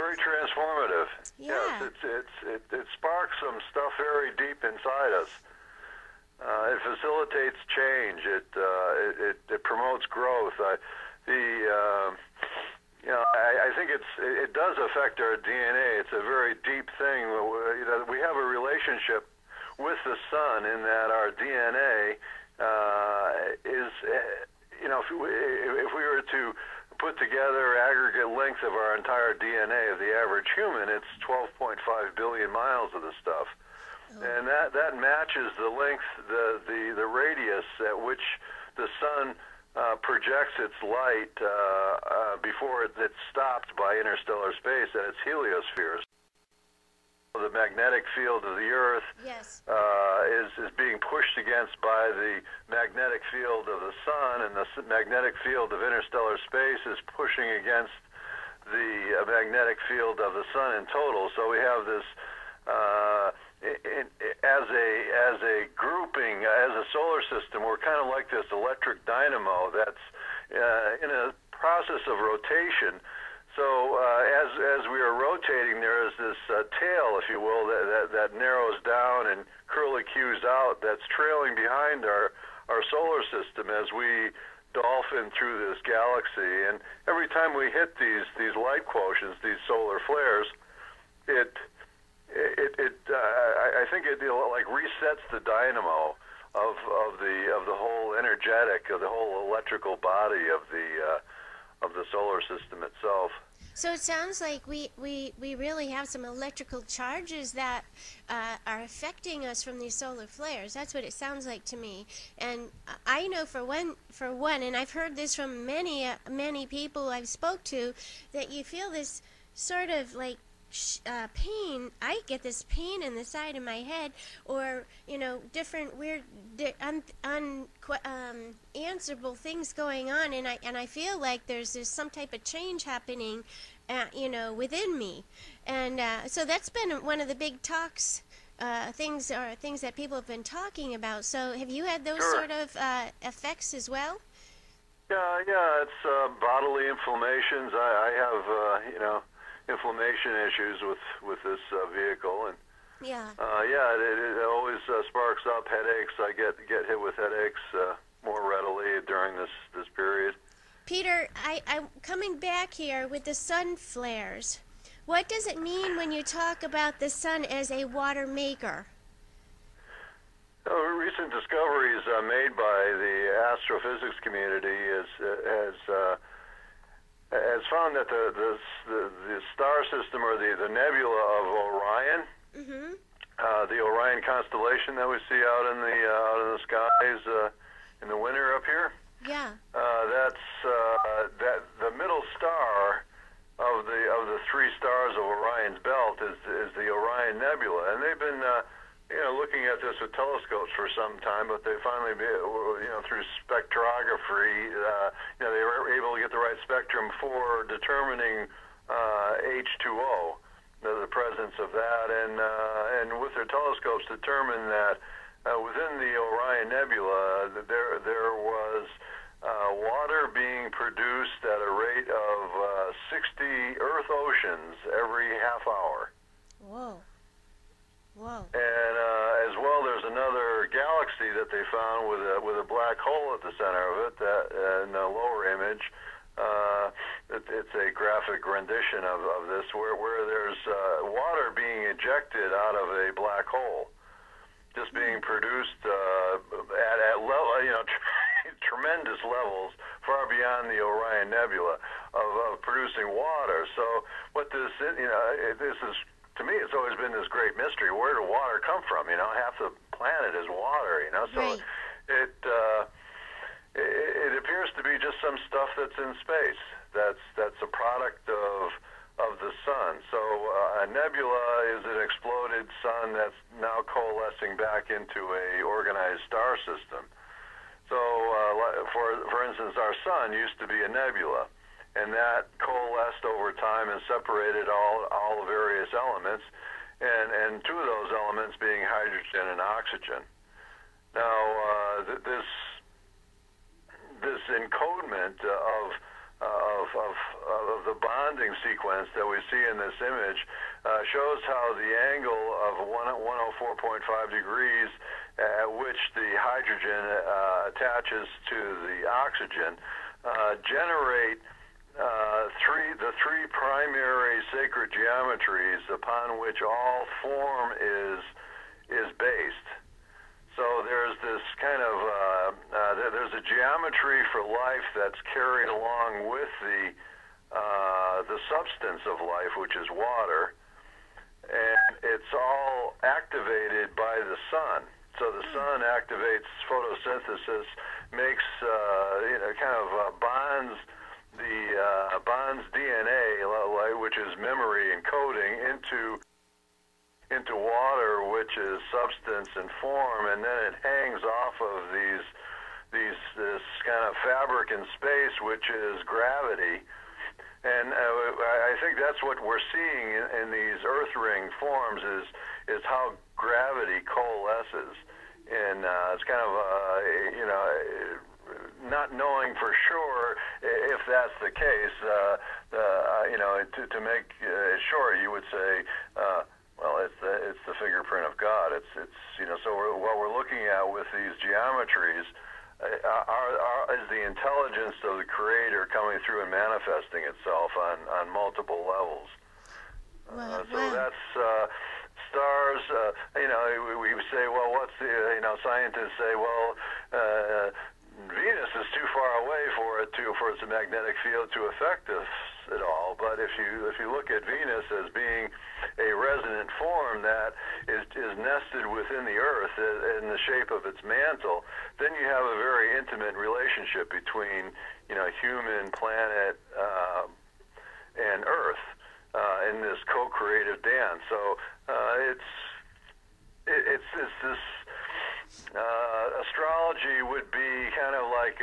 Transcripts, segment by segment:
very transformative. Yeah. Yes, it sparks some stuff very deep inside us. It facilitates change. It promotes growth. I think it does affect our DNA. It's a very deep thing. We have a relationship with the sun in that our DNA is, if we were to put together aggregate length of our entire DNA of the average human, it's 12.5 billion miles of the stuff. And that matches the length, the radius at which the sun projects its light before it's stopped by interstellar space at its heliospheres. The magnetic field of the Earth Yes. is being pushed against by the magnetic field of the sun, and the magnetic field of interstellar space is pushing against the magnetic field of the sun in total. So we have this as a grouping, as a solar system, we're kind of like this electric dynamo that's in a process of rotation. So as we are rotating, there is this tail, if you will, that narrows down and curlicues out, that's trailing behind our solar system as we dolphin through this galaxy. And every time we hit these light quotients, these solar flares, I think it like resets the dynamo of the whole energetic, of the whole electrical body of the solar system itself. So it sounds like we really have some electrical charges that are affecting us from these solar flares. That's what it sounds like to me. And I know for one, and I've heard this from many people I've spoke to, that you feel this sort of like pain. I get this pain in the side of my head, or different weird unanswerable things going on, and I feel like there's some type of change happening within me. And so that's been one of the big talks, things that people have been talking about. So have you had those sort of effects as well? Yeah, it's bodily inflammations. I have inflammation issues with this vehicle, and it always sparks up headaches. I get hit with headaches more readily during this period. Peter, I'm coming back here with the sun flares. What does it mean when you talk about the sun as a water maker? Recent discoveries made by the astrophysics community has found that the star system, or the nebula of Orion, the Orion constellation that we see out in the skies in the winter up here. Yeah. That's that the middle star of the three stars of Orion's belt is the Orion Nebula, and they've been looking at this with telescopes for some time, but they finally, through spectrography, they were able to get the right spectrum for determining H2O, the presence of that, and with their telescopes determined that within the Orion Nebula there was water being produced at a rate of 60 Earth oceans every half hour. Whoa. Whoa. And as well, there's another galaxy that they found with a black hole at the center of it. That in the lower image, it's a graphic rendition of this, where there's water being ejected out of a black hole, just being produced at level, tremendous levels, far beyond the Orion Nebula of producing water. So what this is. To me, it's always been this great mystery. Where did water come from? Half the planet is water. So right. It appears to be just some stuff that's in space. That's a product of the sun. So a nebula is an exploded sun that's now coalescing back into a organized star system. So, for instance, our sun used to be a nebula, and that coalesced over time and separated all the various elements, and two of those elements being hydrogen and oxygen. Now, this encodement of of the bonding sequence that we see in this image shows how the angle of 104.5 degrees at which the hydrogen attaches to the oxygen generate the three primary sacred geometries upon which all form is based. So there's this kind of there's a geometry for life that's carried along with the substance of life, which is water, and it's all activated by the sun. So the sun activates photosynthesis, makes kind of bonds DNA, which is memory and coding, into water, which is substance and form, and then it hangs off of this kind of fabric in space, which is gravity. And I think that's what we're seeing in these earth ring forms is how gravity coalesces. And it's kind of not knowing for sure if that's the case. To make sure, you would say, well, it's the fingerprint of God. It's so what we're looking at with these geometries is the intelligence of the Creator coming through and manifesting itself on multiple levels. Wow. So that's stars. We say, well, what's the scientists say, well, Venus is too far away for its magnetic field to affect us at all. But if you look at Venus as being a resonant form that is nested within the Earth in the shape of its mantle, then you have a very intimate relationship between human, planet, and Earth in this co-creative dance. So it's this. Astrology would be kind of like,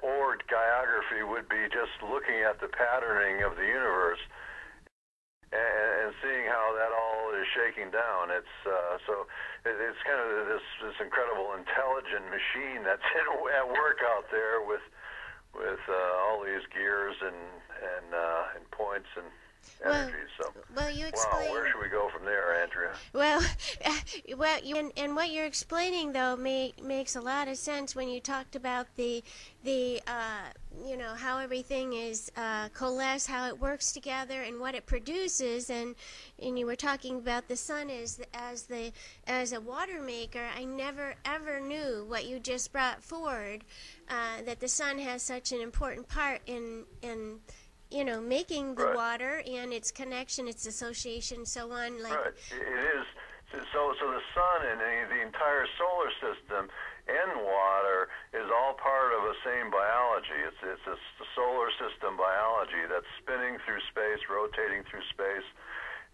or gaiagraphy would be just looking at the patterning of the universe and seeing how that all is shaking down. It's kind of this incredible intelligent machine that's at work out there with all these gears and points and energy. Well, you explain. Wow, where should we go from there, Andrea? Well, and what you're explaining though makes a lot of sense when you talked about the how everything is coalesced, how it works together, and what it produces, and you were talking about the sun as a water maker. I never ever knew what you just brought forward, that the sun has such an important part in making the water and its connection, its association, so on. Right. It is. So the sun and the entire solar system and water is all part of a same biology. It's a solar system biology that's spinning through space, rotating through space.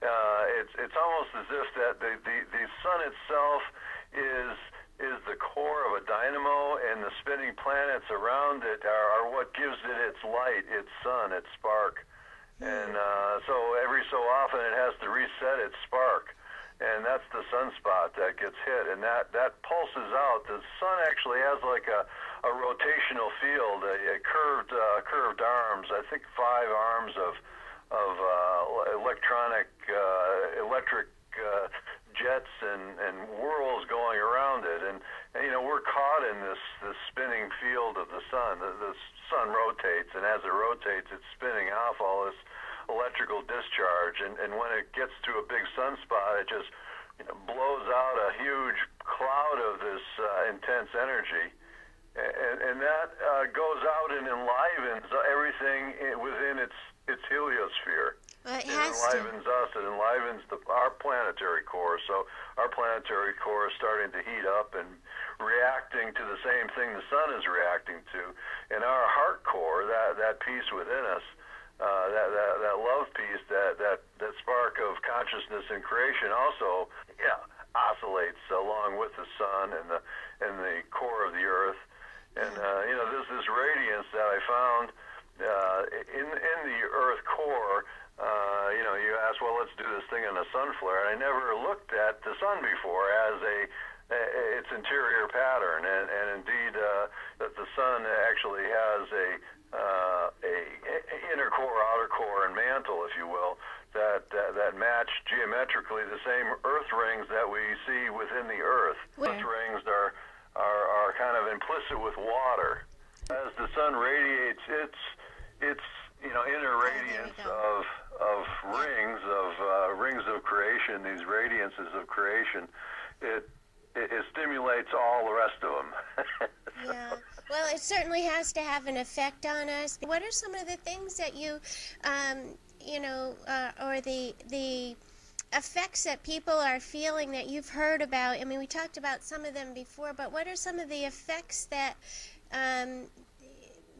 It's almost as if that the sun itself is the core of a dynamo, and the spinning planets around it are what gives it its light, its sun, its spark. And so every so often it has to reset its spark, and that's the sunspot that gets hit, and that pulses out. The sun actually has like a rotational field, a curved arms. I think 5 arms of electric jets and whirls going around it, and we're caught in this spinning field of the sun. The sun rotates, and as it rotates, it's spinning off all this electrical discharge, and when it gets to a big sunspot, it just blows out a huge cloud of this intense energy, and that goes out and enlivens everything within its heliosphere. Well, it enlivens us. It enlivens our planetary core. So our planetary core is starting to heat up and reacting to the same thing the sun is reacting to. And our heart core, that piece within us, that love piece, that spark of consciousness and creation, also oscillates along with the sun and the core of the earth. And there's this radiance that I found in the earth core. You ask, well, let's do this thing in a sun flare. And I never looked at the sun before as its interior pattern, and indeed that the sun actually has inner core, outer core, and mantle, if you will, that match geometrically the same Earth rings that we see within the Earth. Where? Earth rings are kind of implicit with water. As the sun radiates its inner radiance of rings of creation, these radiances of creation, it stimulates all the rest of them. Yeah. Well, it certainly has to have an effect on us. What are some of the things that you, or the effects that people are feeling that you've heard about? I mean, we talked about some of them before, but what are some of the effects that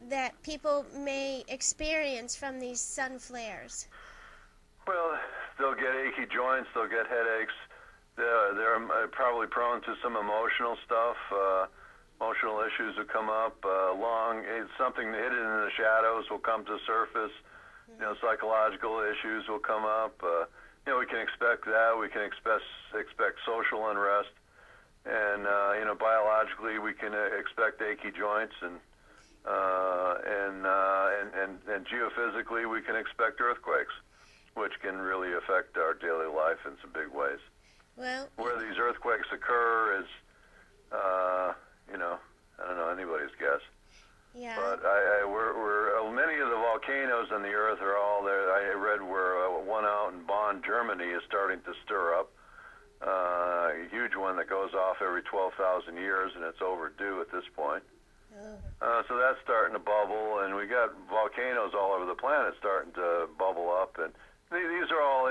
that people may experience from these sun flares? Well, they'll get achy joints, they'll get headaches. They're probably prone to some emotional stuff. Emotional issues will come up. Something hidden in the shadows will come to surface. Psychological issues will come up. We can expect that. We can expect social unrest, and biologically we can expect achy joints, and geophysically we can expect earthquakes, which can really affect our daily life in some big ways. Well, where these earthquakes occur is, I don't know, anybody's guess. Yeah. But many of the volcanoes on the Earth are all there. I read where one out in Bonn, Germany, is starting to stir up. A huge one that goes off every 12,000 years, and it's overdue at this point. Oh. So that's starting to bubble, and we got volcanoes all over the planet starting to bubble up, and these are all,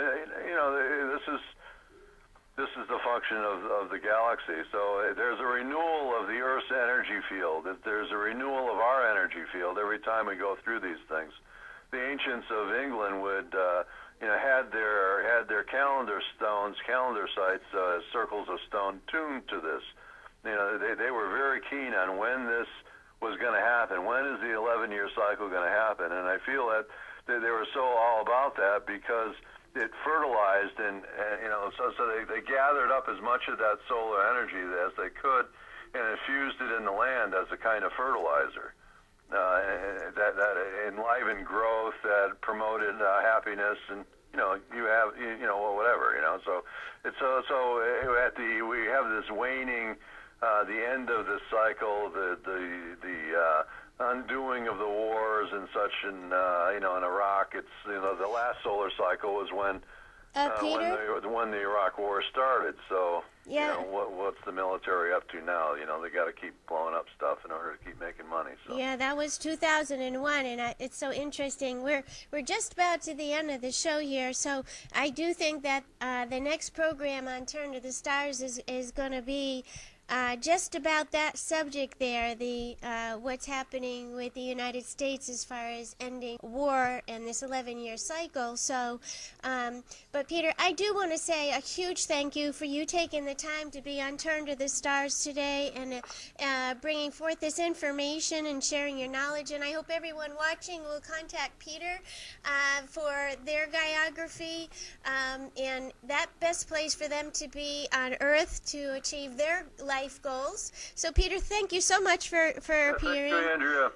this is the function of the galaxy. So there's a renewal of the Earth's energy field. There's a renewal of our energy field every time we go through these things. The ancients of England would, had their calendar stones, calendar sites, circles of stone tuned to this. They were very keen on when this was going to happen. When is the 11-year cycle going to happen? And I feel that they were so all about that because it fertilized, and so they gathered up as much of that solar energy as they could and infused it in the land as a kind of fertilizer. That enlivened growth, that promoted happiness, and whatever. So it's we have this waning, the end of the cycle, the undoing of the wars and such, in Iraq. It's the last solar cycle was when the Iraq War started. So yeah. What's the military up to now? They got to keep blowing up stuff in order to keep making money. So. Yeah, that was 2001, and it's so interesting. We're just about to the end of the show here, so I do think that the next program on Turn to the Stars is going to be just about that subject there, the what's happening with the United States as far as ending war and this 11-year cycle. So, but Peter, I do want to say a huge thank you for you taking the time to be on Turn to the Stars today and bringing forth this information and sharing your knowledge. And I hope everyone watching will contact Peter for their gaiagraphy, and that best place for them to be on Earth to achieve their life goals. So Peter, thank you so much for appearing. Thank you, Andrea.